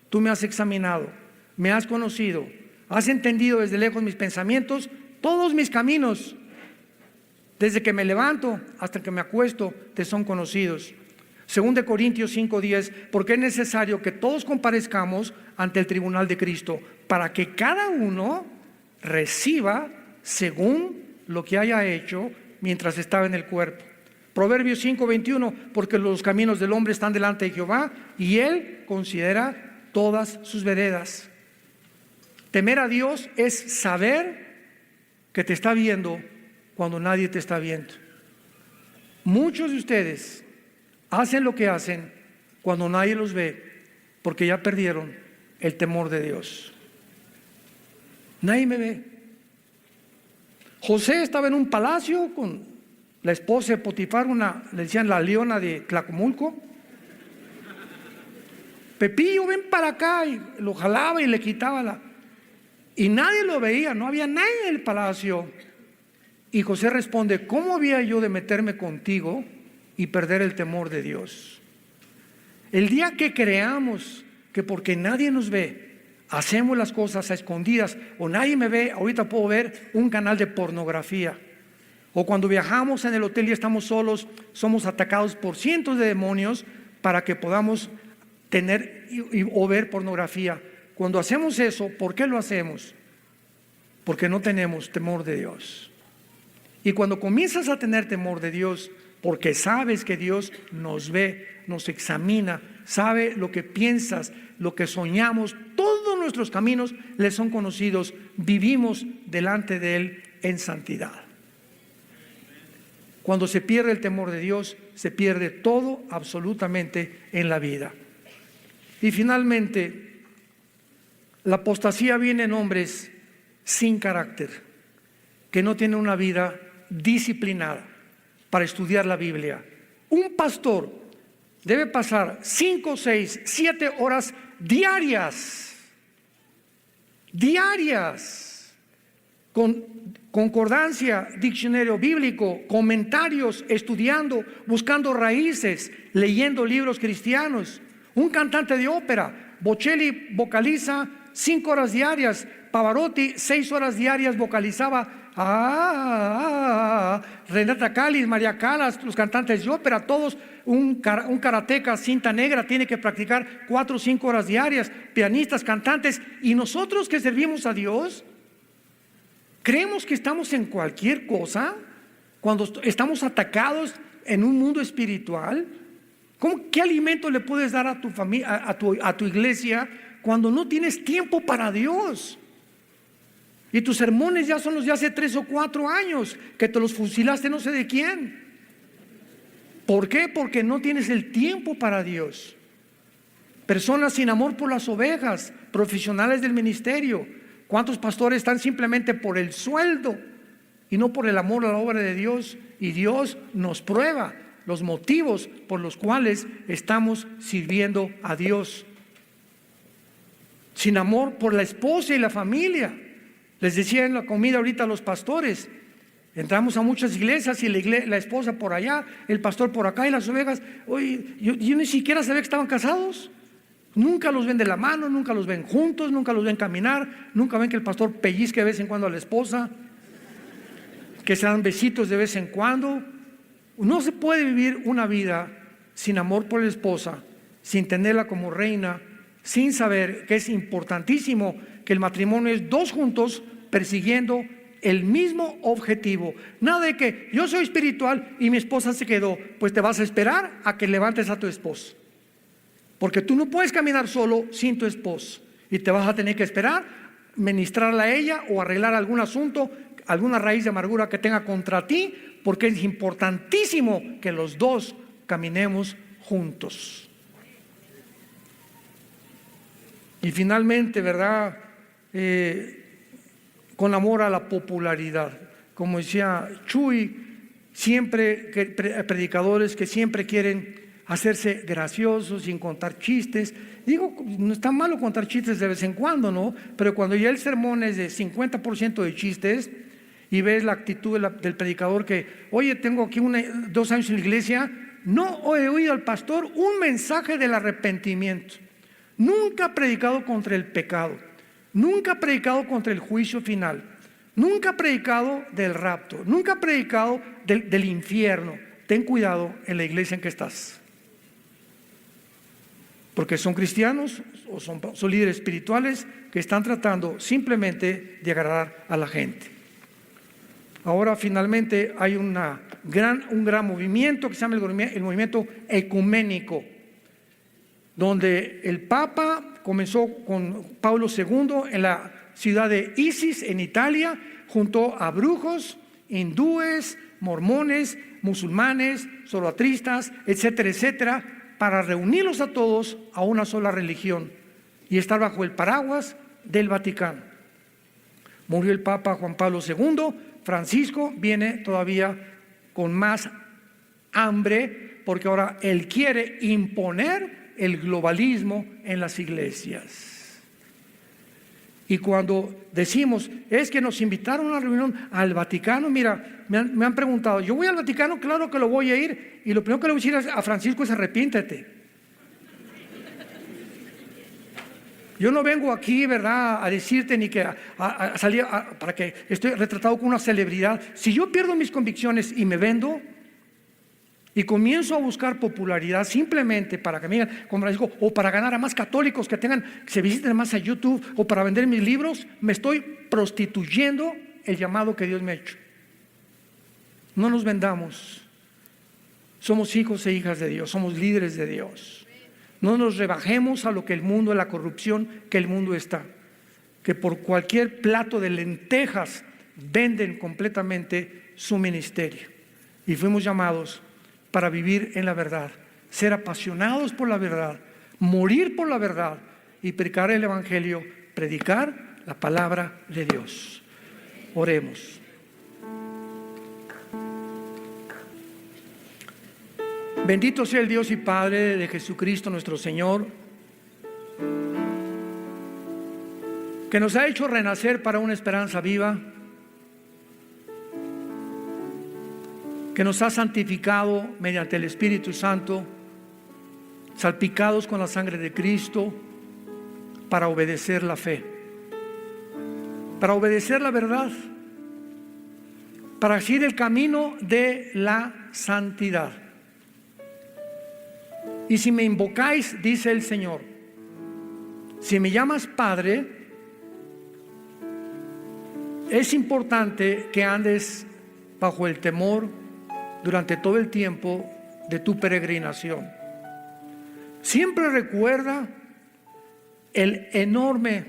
tú me has examinado, me has conocido, has entendido desde lejos mis pensamientos, todos mis caminos, desde que me levanto hasta que me acuesto, te son conocidos. 2 Corintios 5:10, porque es necesario que todos comparezcamos ante el tribunal de Cristo, para que cada uno reciba según lo que haya hecho mientras estaba en el cuerpo. Proverbios 5:21, porque los caminos del hombre están delante de Jehová y Él considera todas sus veredas. Temer a Dios es saber que te está viendo cuando nadie te está viendo. Muchos de ustedes hacen lo que hacen cuando nadie los ve, porque ya perdieron el temor de Dios. Nadie me ve. José estaba en un palacio con la esposa de Potifar, le decían la leona de Tlacomulco. Pepillo, ven para acá, y lo jalaba y le quitaba y nadie lo veía, no había nadie en el palacio. Y José responde: ¿cómo había yo de meterme contigo y perder el temor de Dios? El día que creamos que porque nadie nos ve, hacemos las cosas a escondidas, o nadie me ve, ahorita puedo ver un canal de pornografía, o cuando viajamos en el hotel y estamos solos, somos atacados por cientos de demonios para que podamos tener o ver pornografía. Cuando hacemos eso, ¿por qué lo hacemos? Porque no tenemos temor de Dios. Y cuando comienzas a tener temor de Dios, porque sabes que Dios nos ve, nos examina, sabe lo que piensas, lo que soñamos, todos nuestros caminos le son conocidos, vivimos delante de Él en santidad. Cuando se pierde el temor de Dios, se pierde todo absolutamente en la vida. Y finalmente, la apostasía viene en hombres sin carácter, que no tienen una vida disciplinada para estudiar la Biblia. Un pastor debe pasar 5, 6, 7 horas diarias, con concordancia, diccionario bíblico, comentarios, estudiando, buscando raíces, leyendo libros cristianos. Un cantante de ópera, Bocelli, vocaliza 5 horas diarias. Pavarotti 6 horas diarias vocalizaba. Renata Callis, María Callas, los cantantes de ópera, todos. Un karateca, cinta negra, tiene que practicar 4 o 5 horas diarias. Pianistas, cantantes. Y nosotros que servimos a Dios, creemos que estamos en cualquier cosa cuando estamos atacados en un mundo espiritual. ¿Qué alimento le puedes dar a tu familia, a tu iglesia, cuando no tienes tiempo para Dios? Y tus sermones ya son los de hace 3 o 4 años, que te los fusilaste no sé de quién. ¿Por qué? Porque no tienes el tiempo para Dios. Personas sin amor por las ovejas, profesionales del ministerio. ¿Cuántos pastores están simplemente por el sueldo y no por el amor a la obra de Dios? Y Dios nos prueba los motivos por los cuales estamos sirviendo a Dios. Sin amor por la esposa y la familia. Les decía en la comida ahorita a los pastores, entramos a muchas iglesias y la esposa por allá, el pastor por acá y las ovejas. Oye, yo ni siquiera sabía que estaban casados. Nunca los ven de la mano, nunca los ven juntos, nunca los ven caminar, nunca ven que el pastor pellizque de vez en cuando a la esposa, que se dan besitos de vez en cuando. No se puede vivir una vida sin amor por la esposa, sin tenerla como reina, sin saber que es importantísimo que el matrimonio es 2 juntos persiguiendo el mismo objetivo. Nada de que yo soy espiritual y mi esposa se quedó. Pues te vas a esperar a que levantes a tu esposo, porque tú no puedes caminar solo sin tu esposo, y te vas a tener que esperar, ministrarla a ella o arreglar algún asunto, alguna raíz de amargura que tenga contra ti, porque es importantísimo que los 2 caminemos juntos. Y finalmente, ¿verdad? Con amor a la popularidad. Como decía Chuy, siempre predicadores que siempre quieren hacerse graciosos sin contar chistes. Digo, no está malo contar chistes de vez en cuando, ¿no? Pero cuando ya el sermón es de 50% de chistes y ves la actitud del predicador que, oye, tengo aquí 2 años en la iglesia, no he oído al pastor un mensaje del arrepentimiento. Nunca ha predicado contra el pecado, nunca ha predicado contra el juicio final, nunca ha predicado del rapto, nunca ha predicado del infierno. Ten cuidado en la iglesia en que estás, porque son cristianos o son líderes espirituales que están tratando simplemente de agradar a la gente. Ahora finalmente hay un gran movimiento que se llama el movimiento ecuménico, donde el Papa comenzó con Pablo II en la ciudad de Isis, en Italia, junto a brujos, hindúes, mormones, musulmanes, zoroastristas, etcétera, etcétera, para reunirlos a todos a una sola religión y estar bajo el paraguas del Vaticano. Murió el Papa Juan Pablo II. Francisco viene todavía con más hambre, porque ahora él quiere imponer el globalismo en las iglesias. Y cuando decimos, es que nos invitaron a una reunión al Vaticano, mira, me han preguntado, ¿yo voy al Vaticano? Claro que lo voy a ir, y lo primero que le voy a decir a Francisco es arrepiéntete. Yo no vengo aquí, ¿verdad?, a decirte ni que a salir para que estoy retratado como una celebridad. Si yo pierdo mis convicciones y me vendo y comienzo a buscar popularidad simplemente para que me digan, como Francisco, o para ganar a más católicos que se visiten más a YouTube, o para vender mis libros, me estoy prostituyendo el llamado que Dios me ha hecho. No nos vendamos. Somos hijos e hijas de Dios, somos líderes de Dios. No nos rebajemos a lo que el mundo, a la corrupción que el mundo está, que por cualquier plato de lentejas venden completamente su ministerio. Y fuimos llamados para vivir en la verdad, ser apasionados por la verdad, morir por la verdad y predicar el evangelio, predicar la palabra de Dios. Oremos. Bendito sea el Dios y Padre de Jesucristo nuestro Señor, que nos ha hecho renacer para una esperanza viva, que nos ha santificado mediante el Espíritu Santo, salpicados con la sangre de Cristo, para obedecer la fe, para obedecer la verdad, para seguir el camino de la santidad. Y si me invocáis, dice el Señor, si me llamas Padre, es importante que andes bajo el temor durante todo el tiempo de tu peregrinación. Siempre recuerda el enorme,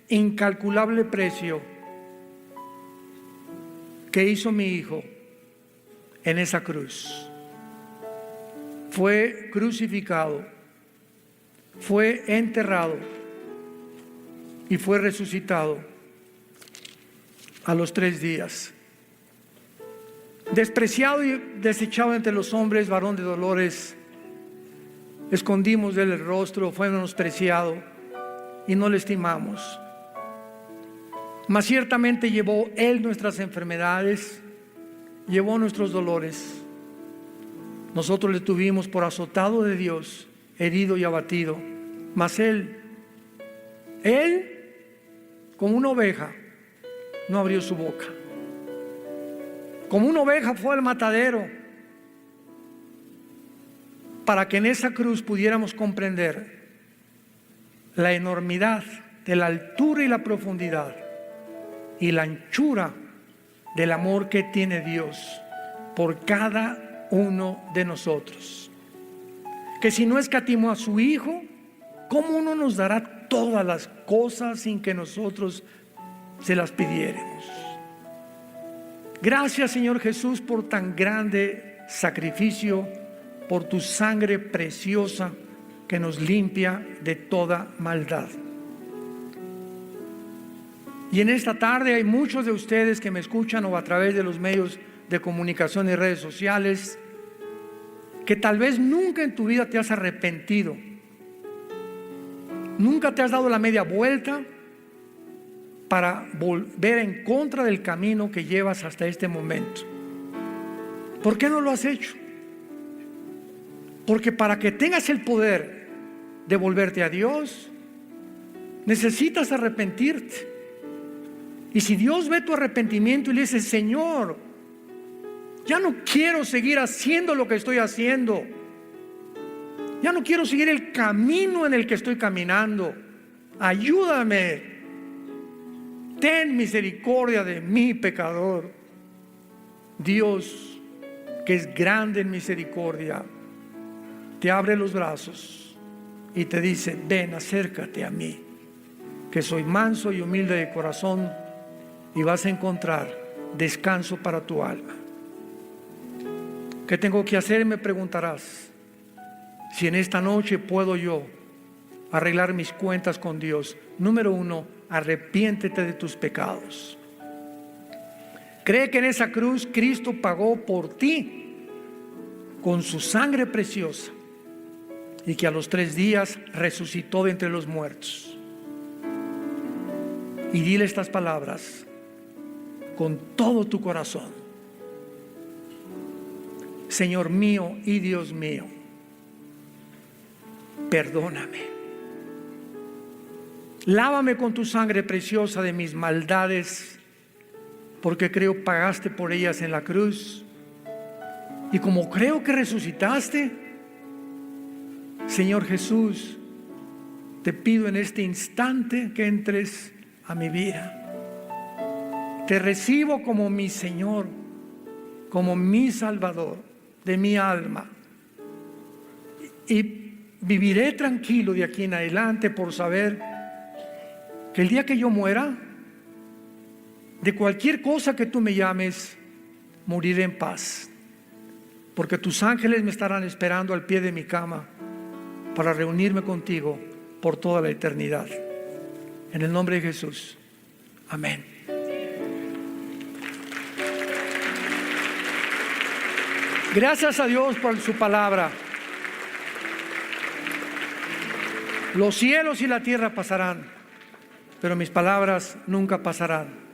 incalculable precio que hizo mi Hijo en esa cruz. Fue crucificado, fue enterrado y fue resucitado a los 3 días. Despreciado y desechado entre los hombres, varón de dolores, escondimos de él el rostro, fue menospreciado y no le estimamos. Mas ciertamente llevó él nuestras enfermedades, llevó nuestros dolores. Nosotros le tuvimos por azotado de Dios, herido y abatido. Mas él, como una oveja, no abrió su boca. Como una oveja fue al matadero, para que en esa cruz pudiéramos comprender la enormidad de la altura y la profundidad y la anchura del amor que tiene Dios por cada uno de nosotros. Que si no escatimó a su Hijo, ¿cómo no nos dará todas las cosas sin que nosotros se las pidiéramos? Gracias, Señor Jesús, por tan grande sacrificio, por tu sangre preciosa que nos limpia de toda maldad. Y en esta tarde hay muchos de ustedes que me escuchan o a través de los medios de comunicación y redes sociales, que tal vez nunca en tu vida te has arrepentido, nunca te has dado la media vuelta para volver en contra del camino que llevas hasta este momento. ¿Por qué no lo has hecho? Porque para que tengas el poder de volverte a Dios, necesitas arrepentirte. Y si Dios ve tu arrepentimiento y le dice: Señor, ya no quiero seguir haciendo lo que estoy haciendo, ya no quiero seguir el camino en el que estoy caminando, ayúdame, ten misericordia de mí, pecador. Dios, que es grande en misericordia, te abre los brazos y te dice: ven, acércate a mí, que soy manso y humilde de corazón, y vas a encontrar descanso para tu alma. ¿Qué tengo que hacer? Me preguntarás. Si en esta noche puedo yo arreglar mis cuentas con Dios. Número 1, arrepiéntete de tus pecados. Cree que en esa cruz Cristo pagó por ti con su sangre preciosa, y que a los 3 días resucitó de entre los muertos. Y dile estas palabras con todo tu corazón: Señor mío y Dios mío, perdóname, lávame con tu sangre preciosa de mis maldades, porque creo pagaste por ellas en la cruz, y como creo que resucitaste, Señor Jesús, te pido en este instante que entres a mi vida. Te recibo como mi Señor, como mi Salvador de mi alma, y viviré tranquilo de aquí en adelante por saber que el día que yo muera, de cualquier cosa que tú me llames, moriré en paz, porque tus ángeles me estarán esperando al pie de mi cama para reunirme contigo por toda la eternidad. En el nombre de Jesús, amén. Gracias a Dios por su palabra. Los cielos y la tierra pasarán, pero mis palabras nunca pasarán.